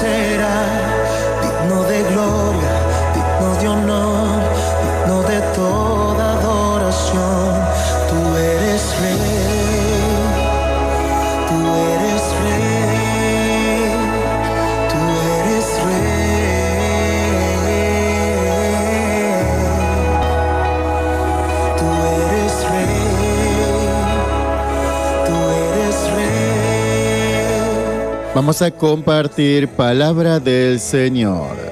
será digno de gloria, digno de honor, digno de toda adoración. Tú eres rey, tú eres rey, tú eres rey, tú eres rey, tú eres rey. Vamos a compartir palabra del Señor.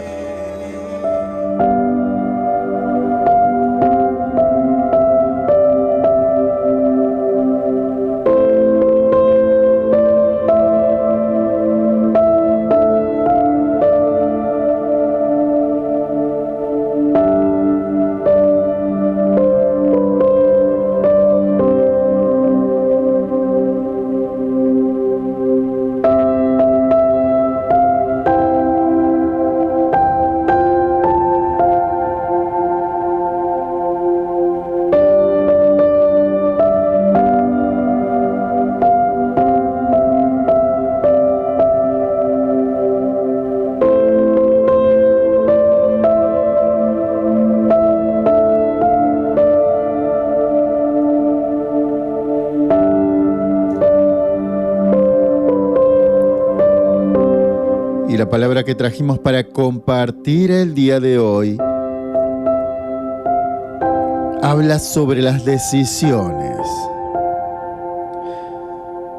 Y la palabra que trajimos para compartir el día de hoy habla sobre las decisiones,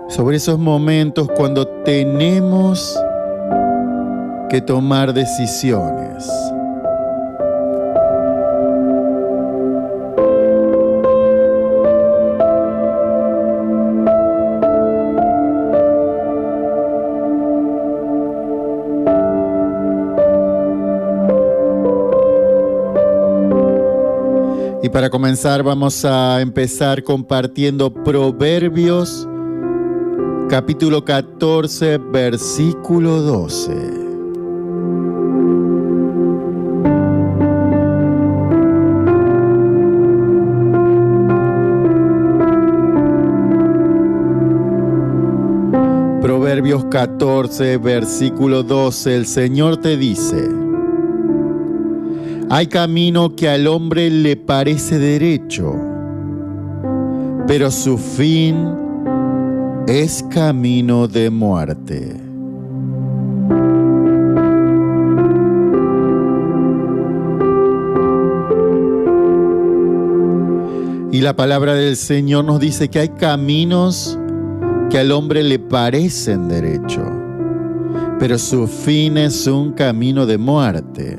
sobre esos momentos cuando tenemos que tomar decisiones. Y para comenzar vamos a empezar compartiendo Proverbios, capítulo 14, versículo 12. Proverbios 14, versículo 12, el Señor te dice: hay camino que al hombre le parece derecho, pero su fin es camino de muerte. Y la palabra del Señor nos dice que hay caminos que al hombre le parecen derecho, pero su fin es un camino de muerte.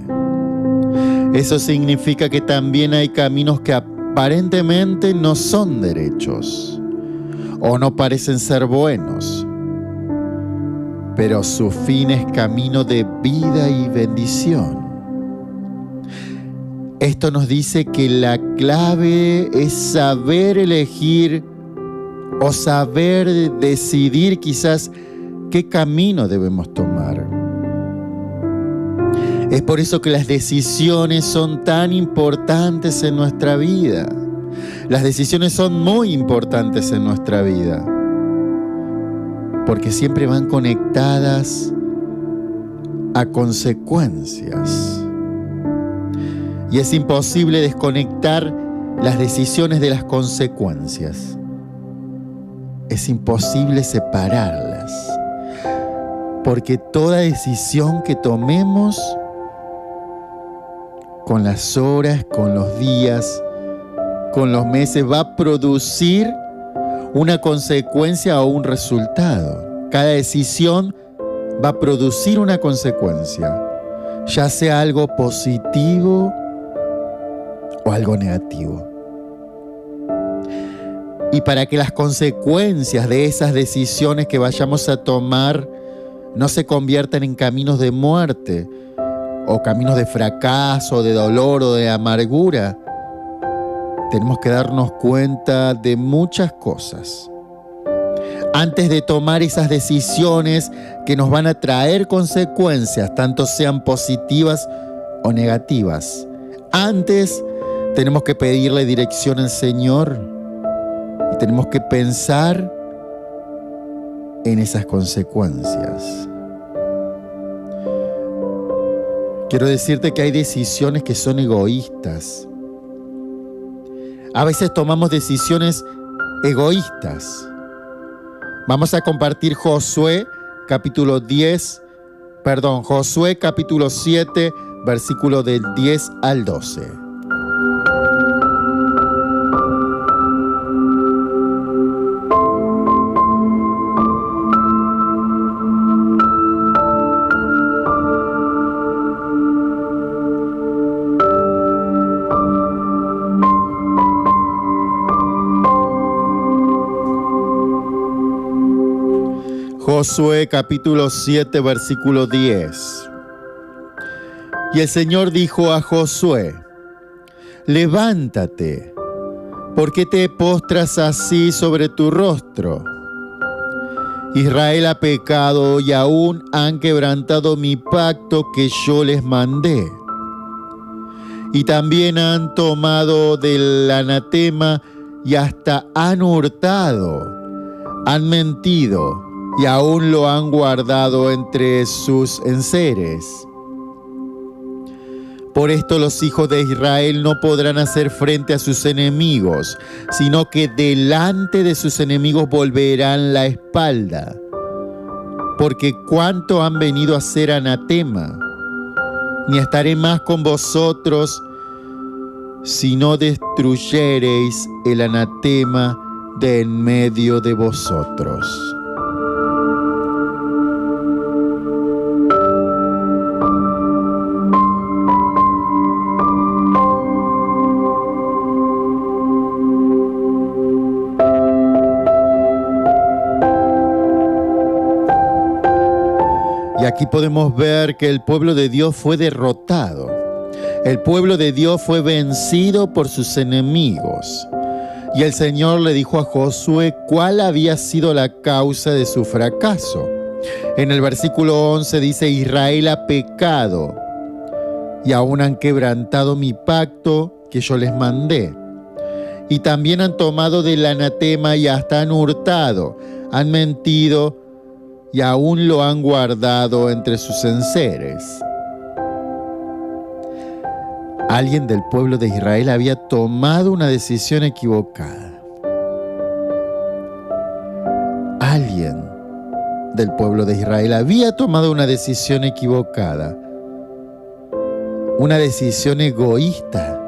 Eso significa que también hay caminos que aparentemente no son derechos o no parecen ser buenos, pero su fin es camino de vida y bendición. Esto nos dice que la clave es saber elegir o saber decidir quizás qué camino debemos tomar. Es por eso que las decisiones son tan importantes en nuestra vida. Las decisiones son muy importantes en nuestra vida, porque siempre van conectadas a consecuencias. Y es imposible desconectar las decisiones de las consecuencias. Es imposible separarlas, porque toda decisión que tomemos, con las horas, con los días, con los meses, va a producir una consecuencia o un resultado. Cada decisión va a producir una consecuencia, ya sea algo positivo o algo negativo. Y para que las consecuencias de esas decisiones que vayamos a tomar no se conviertan en caminos de muerte, o caminos de fracaso, de dolor o de amargura, tenemos que darnos cuenta de muchas cosas. Antes de tomar esas decisiones que nos van a traer consecuencias, tanto sean positivas o negativas, antes tenemos que pedirle dirección al Señor y tenemos que pensar en esas consecuencias. quiero decirte que hay decisiones que son egoístas. A veces tomamos decisiones egoístas. Vamos a compartir Josué capítulo 7, versículo del 10 al 12. Josué capítulo 7, versículo 10. Y el Señor dijo a Josué: levántate, ¿por qué te postras así sobre tu rostro? Israel ha pecado y aún han quebrantado mi pacto que yo les mandé. Y también han tomado del anatema y hasta han hurtado, han mentido y aún lo han guardado entre sus enseres. Por esto los hijos de Israel no podrán hacer frente a sus enemigos, sino que delante de sus enemigos volverán la espalda. Porque cuánto han venido a ser anatema, ni estaré más con vosotros, si no destruyereis el anatema de en medio de vosotros. Y aquí podemos ver que el pueblo de Dios fue derrotado. El pueblo de Dios fue vencido por sus enemigos. Y el Señor le dijo a Josué cuál había sido la causa de su fracaso. En el versículo 11 dice: Israel ha pecado y aún han quebrantado mi pacto que yo les mandé. Y también han tomado del anatema y hasta han hurtado, han mentido y aún lo han guardado entre sus enseres. Alguien del pueblo de Israel había tomado una decisión equivocada. Alguien del pueblo de Israel había tomado una decisión equivocada. Una decisión egoísta.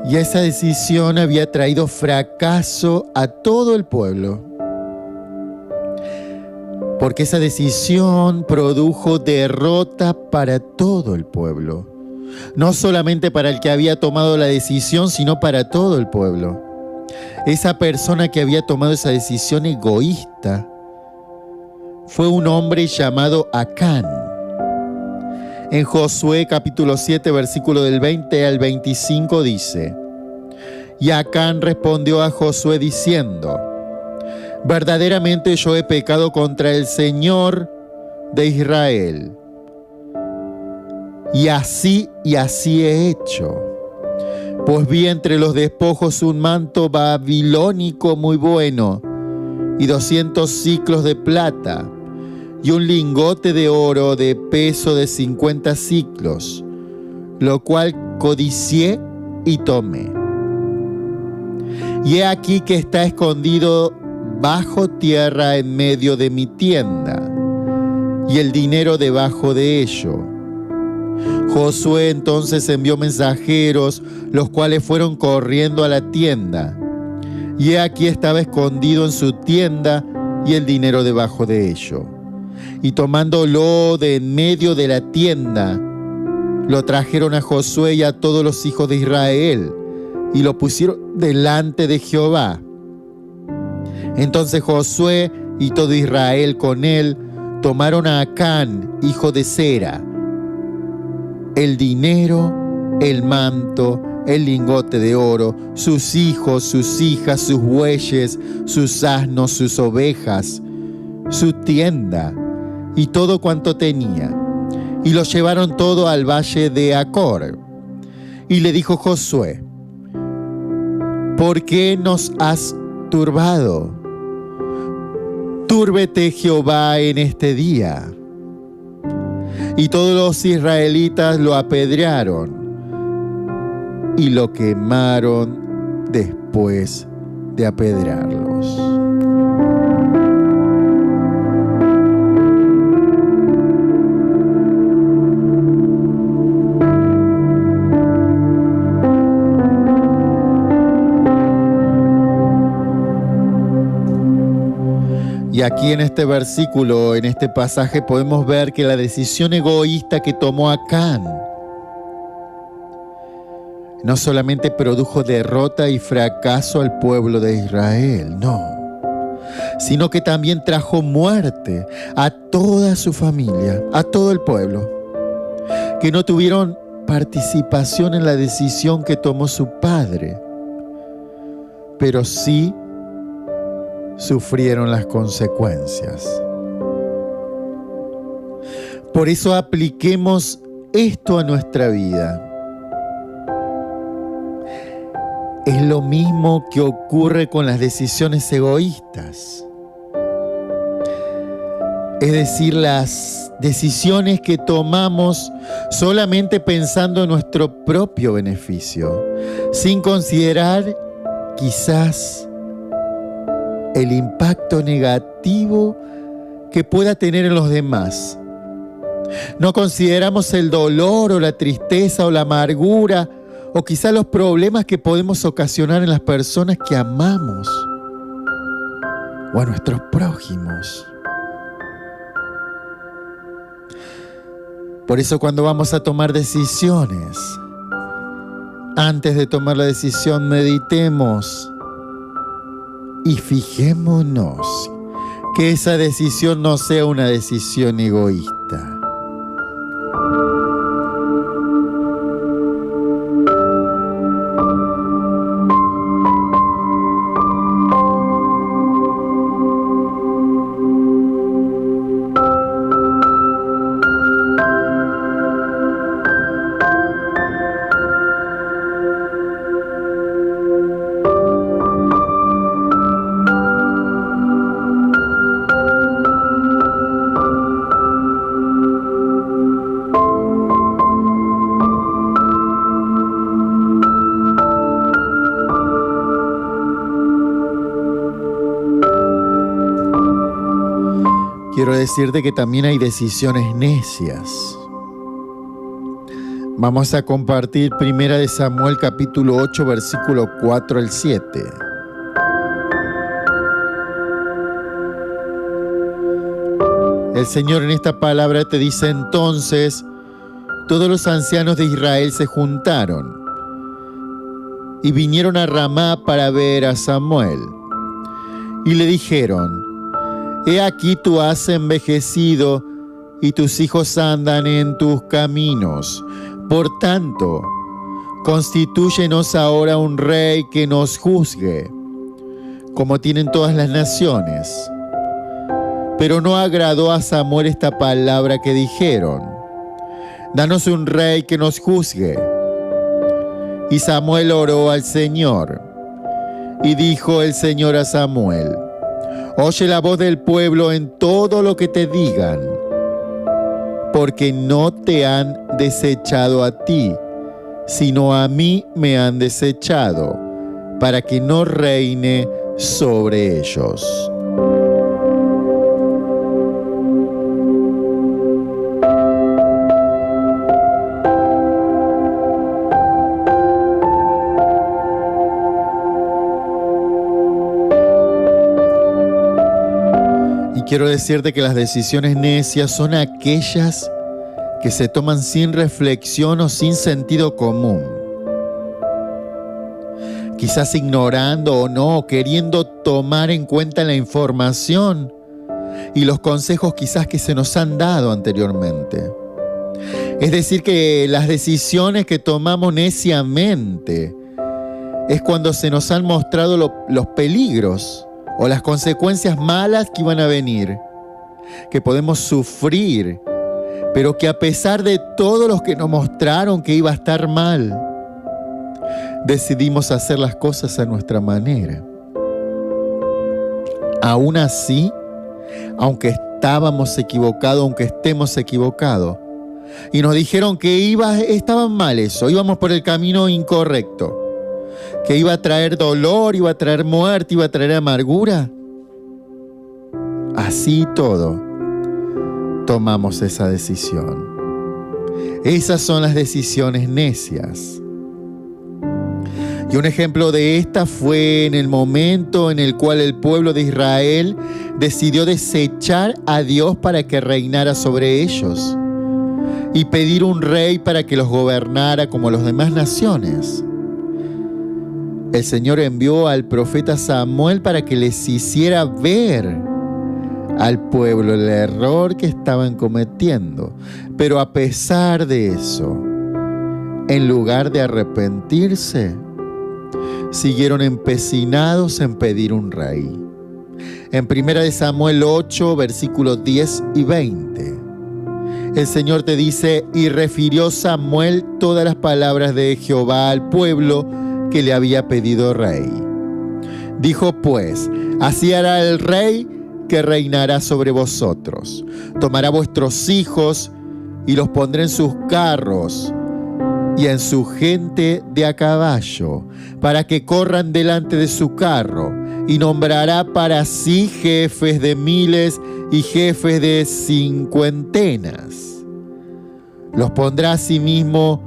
Y esa decisión había traído fracaso a todo el pueblo. Porque esa decisión produjo derrota para todo el pueblo. No solamente para el que había tomado la decisión, sino para todo el pueblo. Esa persona que había tomado esa decisión egoísta fue un hombre llamado Acán. En Josué capítulo 7, versículo del 20 al 25 dice: Y Acán respondió a Josué diciendo: verdaderamente yo he pecado contra el Señor de Israel. Y así he hecho. Pues vi entre los despojos un manto babilónico muy bueno, y 200 siclos de plata, y un lingote de oro de peso de 50 siclos, lo cual codicié y tomé. Y he aquí que está escondido bajo tierra en medio de mi tienda, y el dinero debajo de ello. Josué entonces envió mensajeros, los cuales fueron corriendo a la tienda, y he aquí estaba escondido en su tienda y el dinero debajo de ello. Y tomándolo de en medio de la tienda, lo trajeron a Josué y a todos los hijos de Israel, y lo pusieron delante de Jehová. Entonces Josué y todo Israel con él tomaron a Acán, hijo de Zera, el dinero, el manto, el lingote de oro, sus hijos, sus hijas, sus bueyes, sus asnos, sus ovejas, su tienda y todo cuanto tenía. Y lo llevaron todo al valle de Acor. Y le dijo Josué: ¿por qué nos has turbado? Túrbete Jehová en este día. Y todos los israelitas lo apedrearon y lo quemaron después de apedrearlos. Y aquí en este versículo, en este pasaje, podemos ver que la decisión egoísta que tomó Acán no solamente produjo derrota y fracaso al pueblo de Israel, no, sino que también trajo muerte a toda su familia, a todo el pueblo, que no tuvieron participación en la decisión que tomó su padre, pero sí sufrieron las consecuencias. Por eso apliquemos esto a nuestra vida. Es lo mismo que ocurre con las decisiones egoístas. Es decir, las decisiones que tomamos solamente pensando en nuestro propio beneficio, sin considerar quizás el impacto negativo que pueda tener en los demás. No consideramos el dolor o la tristeza o la amargura o quizá los problemas que podemos ocasionar en las personas que amamos o a nuestros prójimos. Por eso cuando vamos a tomar decisiones, antes de tomar la decisión meditemos y fijémonos que esa decisión no sea una decisión egoísta. Quiero decirte que también hay decisiones necias. Vamos a compartir 1 Samuel capítulo 8, versículo 4 al 7. El Señor en esta palabra te dice: entonces todos los ancianos de Israel se juntaron y vinieron a Ramá para ver a Samuel. Y le dijeron: he aquí tú has envejecido y tus hijos andan en tus caminos. Por tanto, constitúyenos ahora un rey que nos juzgue, como tienen todas las naciones. Pero no agradó a Samuel esta palabra que dijeron: danos un rey que nos juzgue. Y Samuel oró al Señor. Y dijo el Señor a Samuel: oye la voz del pueblo en todo lo que te digan, porque no te han desechado a ti, sino a mí me han desechado, para que no reine sobre ellos. Quiero decirte que las decisiones necias son aquellas que se toman sin reflexión o sin sentido común. Quizás ignorando o no, queriendo tomar en cuenta la información y los consejos quizás que se nos han dado anteriormente. Es decir, que las decisiones que tomamos neciamente es cuando se nos han mostrado los peligros o las consecuencias malas que iban a venir, que podemos sufrir, pero que a pesar de todo lo que nos mostraron que iba a estar mal, decidimos hacer las cosas a nuestra manera. Aún así, aunque estábamos equivocados, aunque estemos equivocados, y nos dijeron que estaban mal eso, íbamos por el camino incorrecto, que iba a traer dolor, iba a traer muerte, iba a traer amargura. Así todo, tomamos esa decisión. Esas son las decisiones necias. Y un ejemplo de esta fue en el momento en el cual el pueblo de Israel decidió desechar a Dios para que reinara sobre ellos y pedir un rey para que los gobernara como las demás naciones. El Señor envió al profeta Samuel para que les hiciera ver al pueblo el error que estaban cometiendo. Pero a pesar de eso, en lugar de arrepentirse, siguieron empecinados en pedir un rey. En 1 Samuel 8, versículos 10 y 20, el Señor te dice: y refirió Samuel todas las palabras de Jehová al pueblo que le había pedido rey. Dijo pues: así hará el rey que reinará sobre vosotros. Tomará vuestros hijos y los pondrá en sus carros y en su gente de a caballo, para que corran delante de su carro, y nombrará para sí jefes de miles y jefes de cincuentenas. Los pondrá asimismo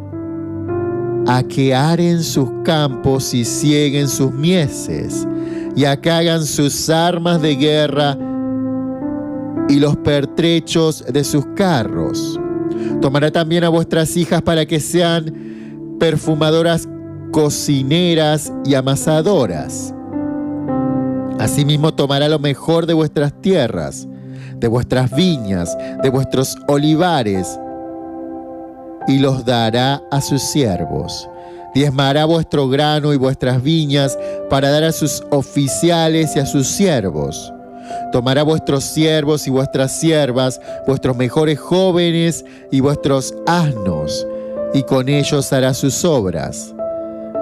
a que aren sus campos y cieguen sus mieses, y a que hagan sus armas de guerra y los pertrechos de sus carros. Tomará también a vuestras hijas para que sean perfumadoras, cocineras y amasadoras. Asimismo tomará lo mejor de vuestras tierras, de vuestras viñas, de vuestros olivares, y los dará a sus siervos. Diezmará vuestro grano y vuestras viñas para dar a sus oficiales y a sus siervos. Tomará vuestros siervos y vuestras siervas, vuestros mejores jóvenes y vuestros asnos, y con ellos hará sus obras.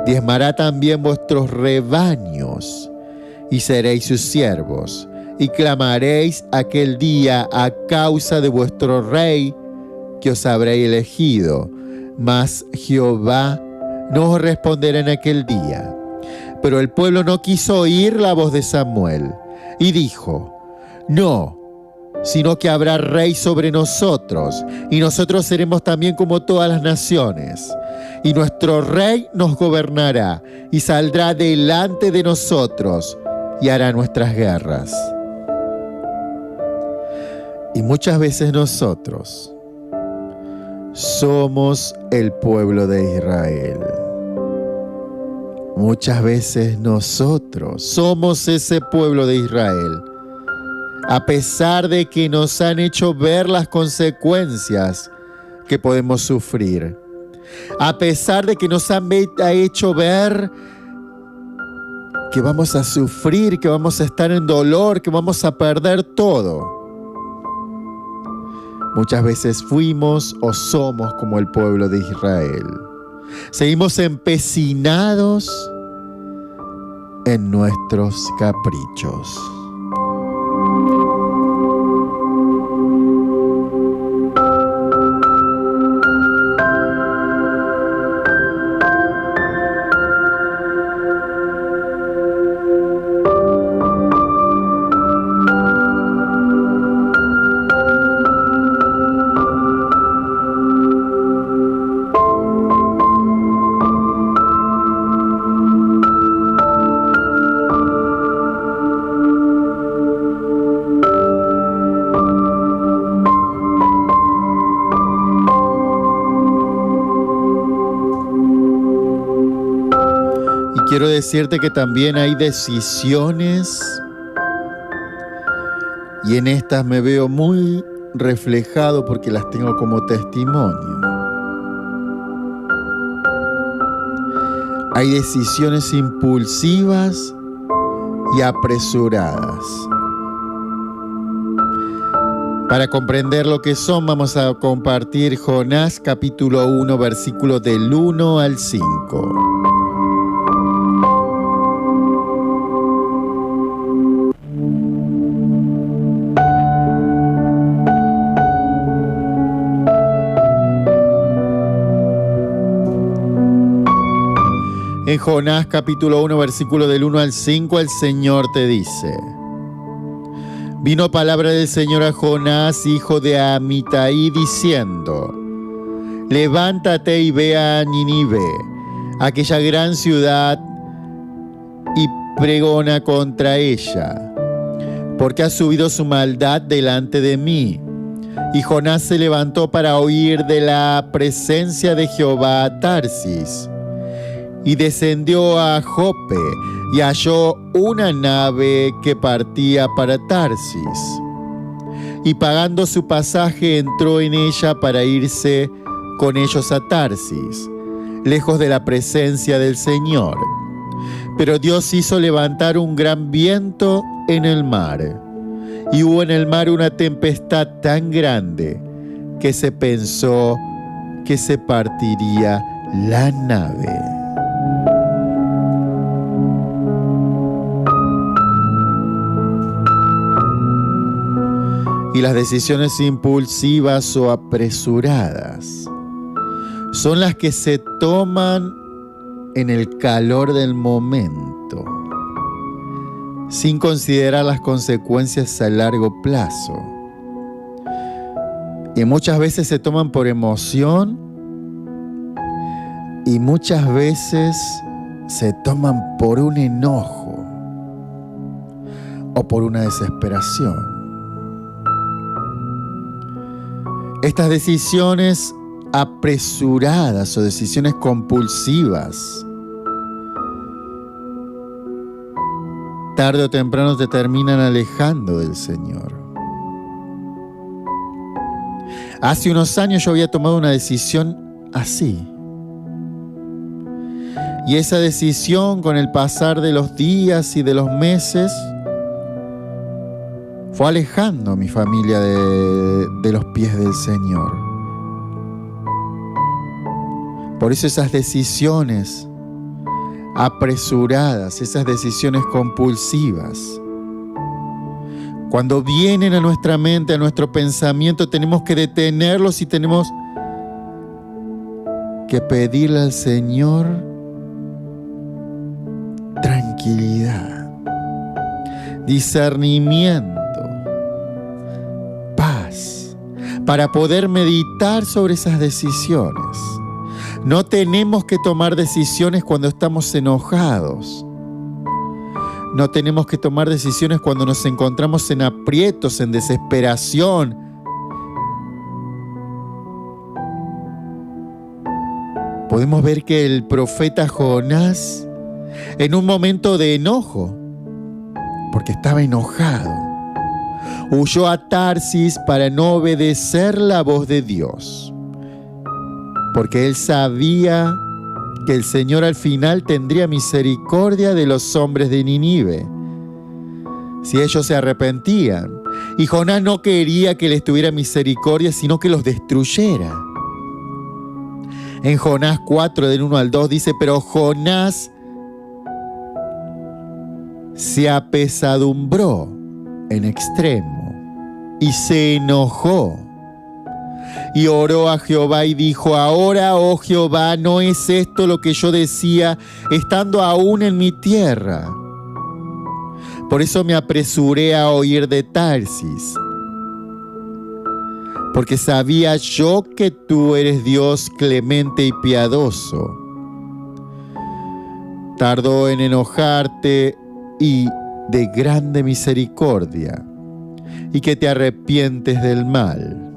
Diezmará también vuestros rebaños, y seréis sus siervos, y clamaréis aquel día a causa de vuestro rey que os habréis elegido, mas Jehová no os responderá en aquel día. Pero el pueblo no quiso oír la voz de Samuel, y dijo: no, sino que habrá rey sobre nosotros, y nosotros seremos también como todas las naciones. Y nuestro rey nos gobernará, y saldrá delante de nosotros, y hará nuestras guerras. Y muchas veces nosotros somos el pueblo de Israel. Muchas veces nosotros somos ese pueblo de Israel. A pesar de que nos han hecho ver las consecuencias que podemos sufrir. A pesar de que nos han hecho ver que vamos a sufrir, que vamos a estar en dolor, que vamos a perder todo. Muchas veces fuimos o somos como el pueblo de Israel. Seguimos empecinados en nuestros caprichos. Quiero decirte que también hay decisiones, y en estas me veo muy reflejado porque las tengo como testimonio. Hay decisiones impulsivas y apresuradas. Para comprender lo que son, vamos a compartir Jonás capítulo 1, versículos del 1 al 5. En Jonás capítulo 1, versículo del 1 al 5, el Señor te dice: vino palabra del Señor a Jonás, hijo de Amitai, diciendo: levántate y ve a Nínive, aquella gran ciudad, y pregona contra ella, porque ha subido su maldad delante de mí. Y Jonás se levantó para huir de la presencia de Jehová a Tarsis, y descendió a Jope, y halló una nave que partía para Tarsis. Y pagando su pasaje, entró en ella para irse con ellos a Tarsis, lejos de la presencia del Señor. Pero Dios hizo levantar un gran viento en el mar, y hubo en el mar una tempestad tan grande que se pensó que se partiría la nave. Y las decisiones impulsivas o apresuradas son las que se toman en el calor del momento, sin considerar las consecuencias a largo plazo. Y muchas veces se toman por emoción, y muchas veces se toman por un enojo o por una desesperación. Estas decisiones apresuradas o decisiones compulsivas, tarde o temprano te terminan alejando del Señor. Hace unos años yo había tomado una decisión así. Y esa decisión, con el pasar de los días y de los meses, fue alejando a mi familia de los pies del Señor. Por eso esas decisiones apresuradas, esas decisiones compulsivas, cuando vienen a nuestra mente, a nuestro pensamiento, tenemos que detenerlos y tenemos que pedirle al Señor tranquilidad, discernimiento, paz, para poder meditar sobre esas decisiones. No tenemos que tomar decisiones cuando estamos enojados. No tenemos que tomar decisiones cuando nos encontramos en aprietos, en desesperación. Podemos ver que el profeta Jonás, en un momento de enojo, porque estaba enojado, huyó a Tarsis para no obedecer la voz de Dios, porque él sabía que el Señor al final tendría misericordia de los hombres de Nínive, si ellos se arrepentían. Y Jonás no quería que les tuviera misericordia, sino que los destruyera. En Jonás 4, del 1 al 2, dice: pero Jonás se apesadumbró en extremo y se enojó. Y oró a Jehová y dijo: ahora, oh Jehová, ¿no es esto lo que yo decía estando aún en mi tierra? Por eso me apresuré a huir de Tarsis, porque sabía yo que tú eres Dios clemente y piadoso, tardó en enojarte y de grande misericordia, y que te arrepientes del mal.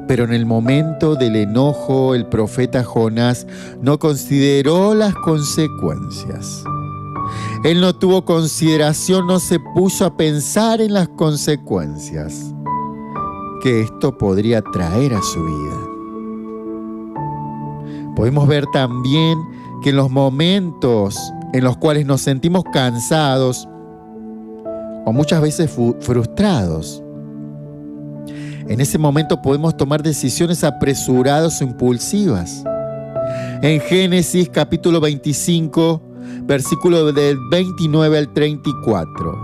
Pero en el momento del enojo, el profeta Jonás no consideró las consecuencias. Él no tuvo consideración, no se puso a pensar en las consecuencias que esto podría traer a su vida. Podemos ver también que en los momentos en los cuales nos sentimos cansados o muchas veces frustrados, en ese momento podemos tomar decisiones apresuradas o impulsivas. En Génesis capítulo 25, versículo del 29 al 34,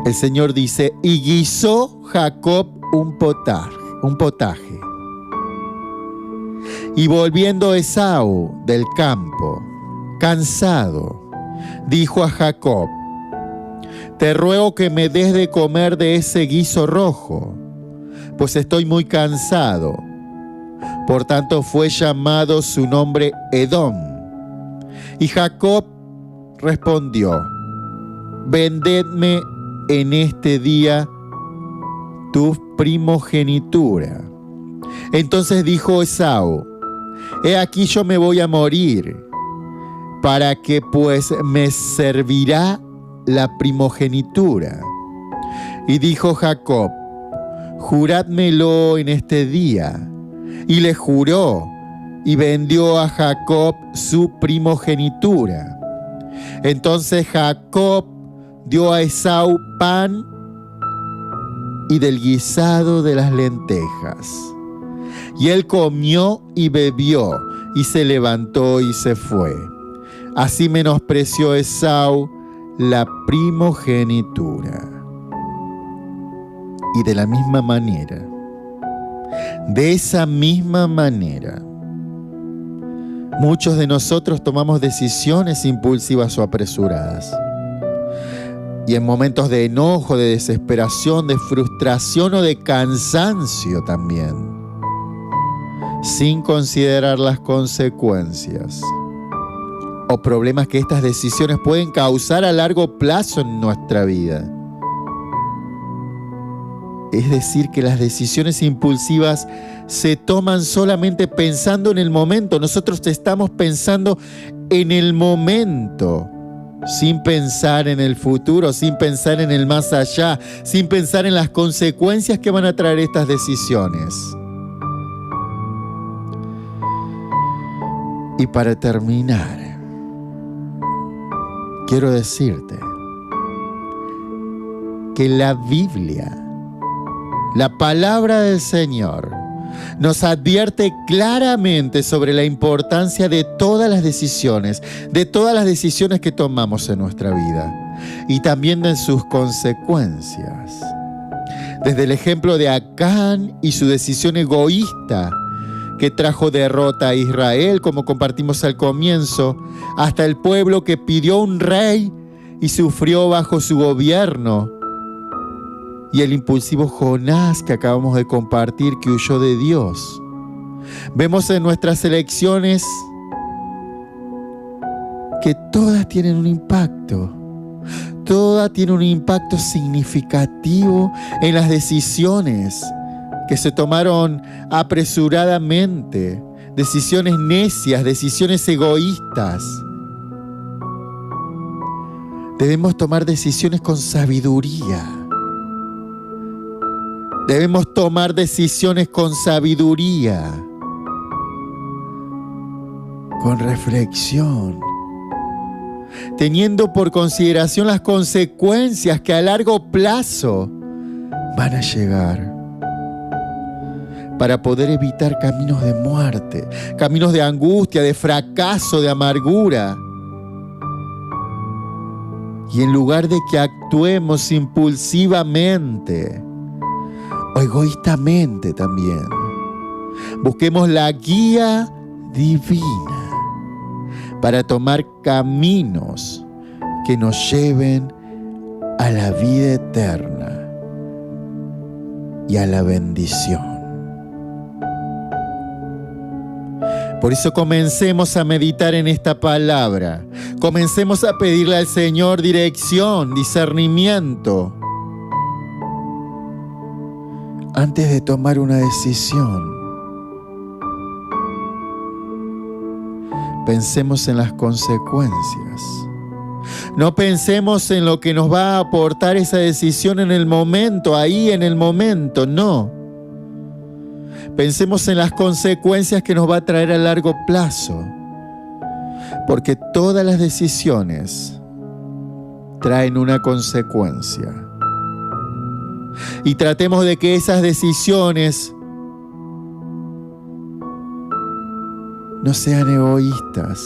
el Señor dice: y guisó Jacob un potaje, Y volviendo Esaú del campo, cansado, dijo a Jacob: te ruego que me des de comer de ese guiso rojo, pues estoy muy cansado. Por tanto fue llamado su nombre Edom. Y Jacob respondió: vendedme en este día tu primogenitura. Entonces dijo Esaú: he aquí yo me voy a morir, ¿para qué pues me servirá la primogenitura? Y dijo Jacob: jurádmelo en este día. Y le juró, y vendió a Jacob su primogenitura. Entonces Jacob dio a Esaú pan y del guisado de las lentejas. Y él comió y bebió, y se levantó y se fue. Así menospreció Esaú la primogenitura. Y de la misma manera, de esa misma manera, muchos de nosotros tomamos decisiones impulsivas o apresuradas. Y en momentos de enojo, de desesperación, de frustración o de cansancio también, sin considerar las consecuencias o problemas que estas decisiones pueden causar a largo plazo en nuestra vida. Es decir, que las decisiones impulsivas se toman solamente pensando en el momento. Nosotros estamos pensando en el momento, sin pensar en el futuro, sin pensar en el más allá, sin pensar en las consecuencias que van a traer estas decisiones. Y para terminar, quiero decirte que la Biblia, la palabra del Señor, nos advierte claramente sobre la importancia de todas las decisiones que tomamos en nuestra vida y también de sus consecuencias. Desde el ejemplo de Acán y su decisión egoísta que trajo derrota a Israel, como compartimos al comienzo, hasta el pueblo que pidió un rey y sufrió bajo su gobierno, y el impulsivo Jonás que acabamos de compartir, que huyó de Dios. Vemos en nuestras elecciones que todas tienen un impacto. Todas tienen un impacto significativo en las decisiones que se tomaron apresuradamente, decisiones necias, decisiones egoístas. Debemos tomar decisiones con sabiduría. Debemos tomar decisiones con sabiduría, con reflexión, teniendo por consideración las consecuencias que a largo plazo van a llegar, para poder evitar caminos de muerte, caminos de angustia, de fracaso, de amargura. Y en lugar de que actuemos impulsivamente o egoístamente también, busquemos la guía divina para tomar caminos que nos lleven a la vida eterna y a la bendición. Por eso comencemos a meditar en esta palabra. Comencemos a pedirle al Señor dirección, discernimiento, antes de tomar una decisión. Pensemos en las consecuencias. No pensemos en lo que nos va a aportar esa decisión en el momento, ahí en el momento, no. Pensemos en las consecuencias que nos va a traer a largo plazo, porque todas las decisiones traen una consecuencia. Y tratemos de que esas decisiones no sean egoístas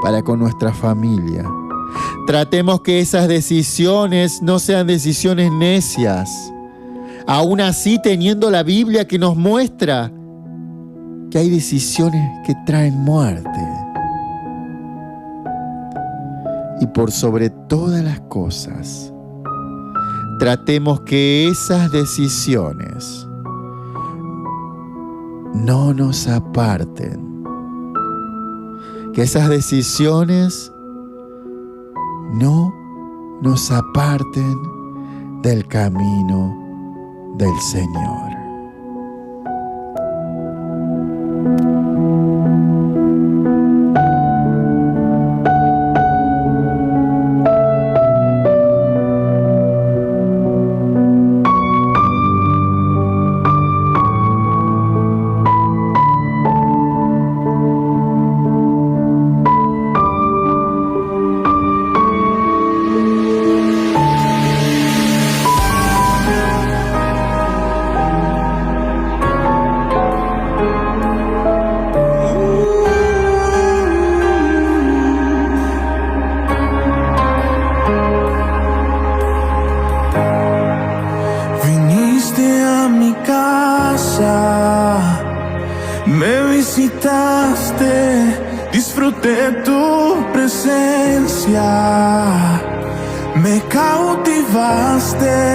para con nuestra familia. Tratemos que esas decisiones no sean decisiones necias. Aún así, teniendo la Biblia que nos muestra que hay decisiones que traen muerte. Y por sobre todas las cosas, tratemos que esas decisiones no nos aparten. Que esas decisiones no nos aparten del camino del Señor. Me visitaste, disfruté tu presencia, me cautivaste.